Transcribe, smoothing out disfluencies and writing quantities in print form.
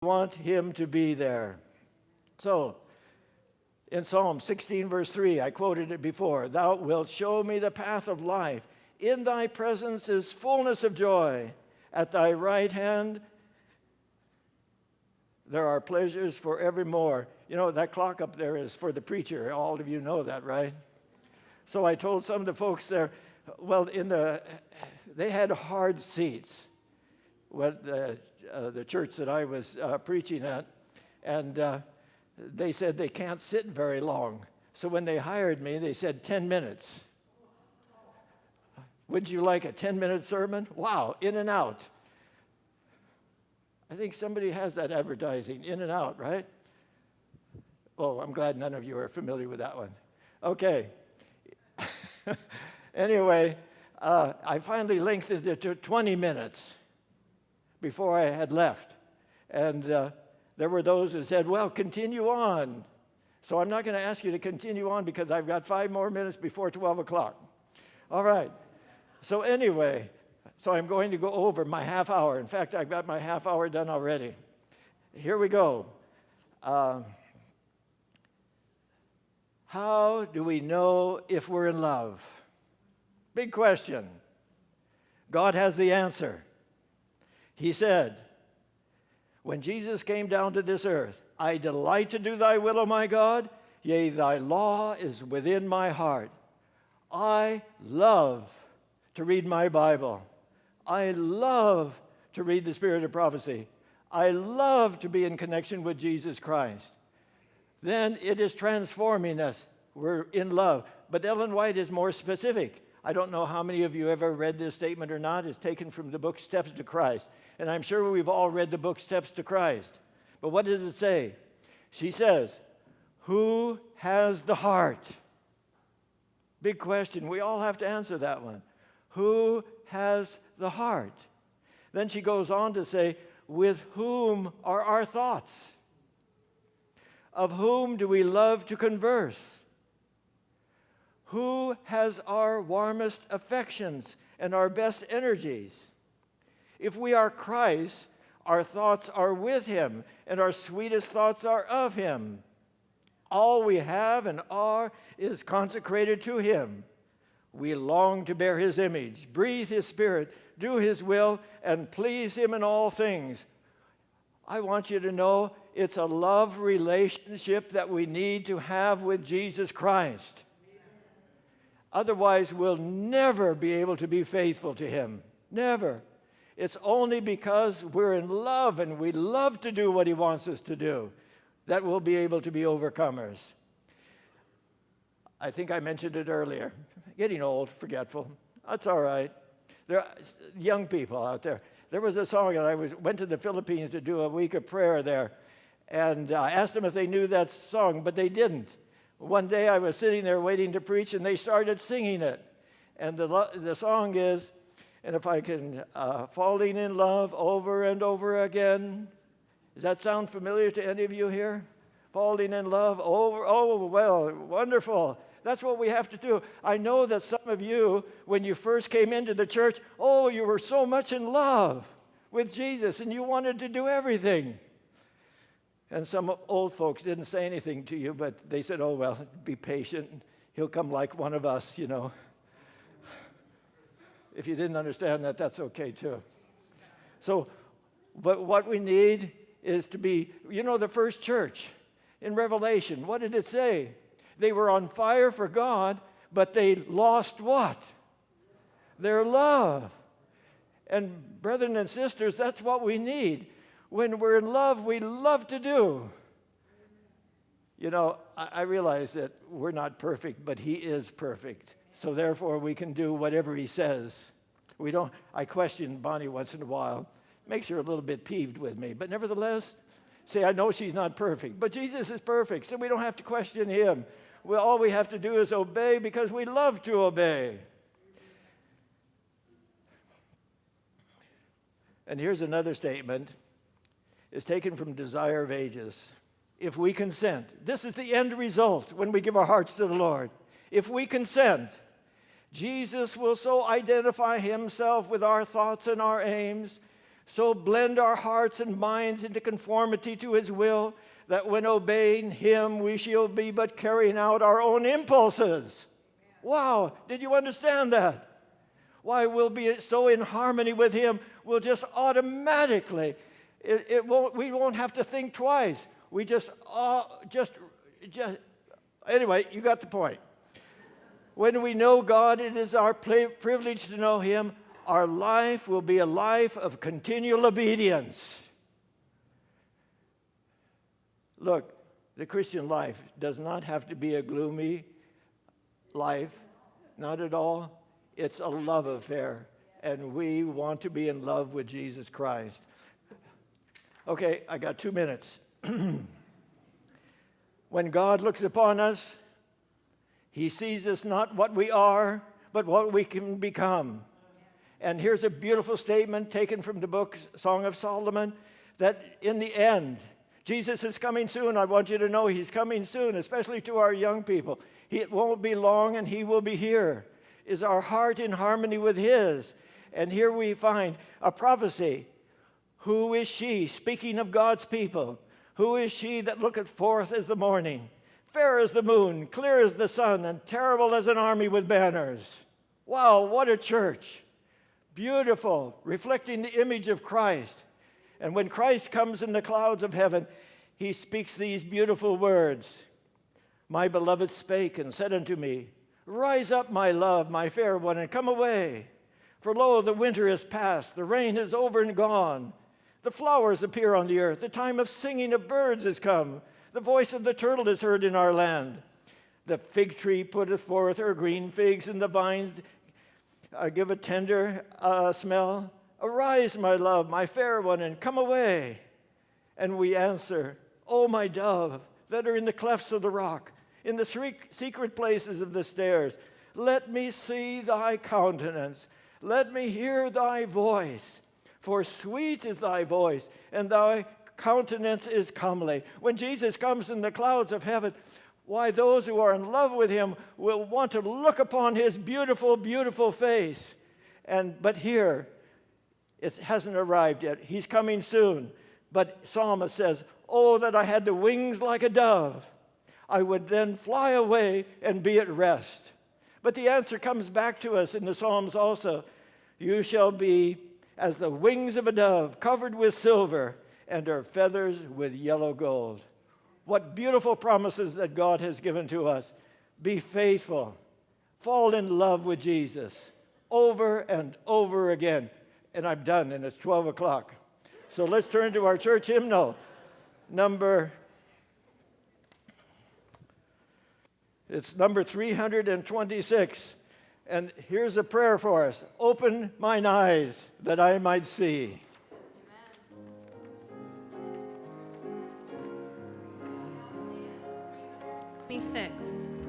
want him to be there. So, in Psalm 16, verse 3, I quoted it before, "Thou wilt show me the path of life. In thy presence is fullness of joy. At thy right hand there are pleasures forevermore." You know, that clock up there is for the preacher. All of you know that, right? So I told some of the folks there, well, they had hard seats with the church that I was preaching at, and they said they can't sit very long. So when they hired me, they said 10 minutes. Wouldn't you like a 10-minute sermon? Wow, in and out. I think somebody has that advertising, in and out, right? Oh, I'm glad none of you are familiar with that one. Okay. Anyway, I finally lengthened it to 20 minutes before I had left. And there were those who said, well, continue on. So I'm not going to ask you to continue on because I've got 5 more minutes before 12 o'clock. All right. So anyway, so I'm going to go over my half hour. In fact, I've got my half hour done already. Here we go. How do we know if we're in love? Big question. God has the answer. He said, when Jesus came down to this earth, "I delight to do thy will, O my God, yea, thy law is within my heart." I love to read my Bible. I love to read the Spirit of Prophecy. I love to be in connection with Jesus Christ. Then it is transforming us. We're in love. But Ellen White is more specific. I don't know how many of you ever read this statement or not. It's taken from the book Steps to Christ. And I'm sure we've all read the book Steps to Christ. But what does it say? She says, who has the heart? Big question. We all have to answer that one. Who has the heart? Then she goes on to say, with whom are our thoughts? Of whom do we love to converse? Who has our warmest affections and our best energies? If we are Christ, our thoughts are with him, and our sweetest thoughts are of him. All we have and are is consecrated to him. We long to bear his image, breathe his spirit, do his will, and please him in all things. I want you to know it's a love relationship that we need to have with Jesus Christ. Otherwise, we'll never be able to be faithful to him. Never. It's only because we're in love and we love to do what he wants us to do that we'll be able to be overcomers. I think I mentioned it earlier. Getting old, forgetful. That's all right. There are young people out there. There was a song, and I went to the Philippines to do a week of prayer there, and I asked them if they knew that song, but they didn't. One day I was sitting there waiting to preach, and they started singing it. And the song is, and if I can, falling in love over and over again. Does that sound familiar to any of you here? Falling in love over, oh, well, wonderful. That's what we have to do. I know that some of you, when you first came into the church, oh, you were so much in love with Jesus, and you wanted to do everything. And some old folks didn't say anything to you, but they said, oh, well, be patient. He'll come like one of us, you know. If you didn't understand that, that's okay, too. So, but what we need is to be, you know, the first church in Revelation, what did it say? They were on fire for God, but they lost what? Their love. And brethren and sisters, that's what we need. When we're in love, we love to do. You know, I realize that we're not perfect, but he is perfect. So therefore, we can do whatever he says. I question Bonnie once in a while. Makes her a little bit peeved with me. But nevertheless, say, I know she's not perfect. But Jesus is perfect, so we don't have to question him. All we have to do is obey because we love to obey. And here's another statement. It's taken from Desire of Ages. If we consent, this is the end result when we give our hearts to the Lord. If we consent, Jesus will so identify himself with our thoughts and our aims So blend our hearts and minds into conformity to his will, that when obeying him, we shall be but carrying out our own impulses. Wow, did you understand that? Why, we'll be so in harmony with him, we'll just automatically, we won't have to think twice. We just, anyway, you got the point. When we know God, it is our privilege to know him. Our life will be a life of continual obedience. Look, the Christian life does not have to be a gloomy life, not at all. It's a love affair, and we want to be in love with Jesus Christ. Okay, I got 2 minutes. When God looks upon us, he sees us not what we are, but what we can become. And here's a beautiful statement taken from the book Song of Solomon, that in the end, Jesus is coming soon. I want you to know he's coming soon, especially to our young people. It won't be long, and he will be here. Is our heart in harmony with his? And here we find a prophecy. Who is she? Speaking of God's people. Who is she that looketh forth as the morning, fair as the moon, clear as the sun, and terrible as an army with banners? Wow, what a church. Beautiful, reflecting the image of Christ. And when Christ comes in the clouds of heaven, he speaks these beautiful words. My beloved spake and said unto me, Rise up, my love, my fair one, and come away. For lo, the winter is past, the rain is over and gone. The flowers appear on the earth, the time of singing of birds is come. The voice of the turtle is heard in our land. The fig tree putteth forth her green figs, and the vines give a tender smell. Arise, my love, my fair one, and come away. And we answer, O my dove, that are in the clefts of the rock, in the secret places of the stairs, let me see thy countenance. Let me hear thy voice. For sweet is thy voice, and thy countenance is comely. When Jesus comes in the clouds of heaven, why, those who are in love with him will want to look upon his beautiful, beautiful face. But here, it hasn't arrived yet. He's coming soon. But Psalmist says, Oh, that I had the wings like a dove. I would then fly away and be at rest. But the answer comes back to us in the Psalms also. You shall be as the wings of a dove, covered with silver, and her feathers with yellow gold. What beautiful promises that God has given to us. Be faithful. Fall in love with Jesus over and over again. And I'm done, and it's 12 o'clock. So let's turn to our church hymnal, it's number 326. And here's a prayer for us. Open mine eyes that I might see. 26.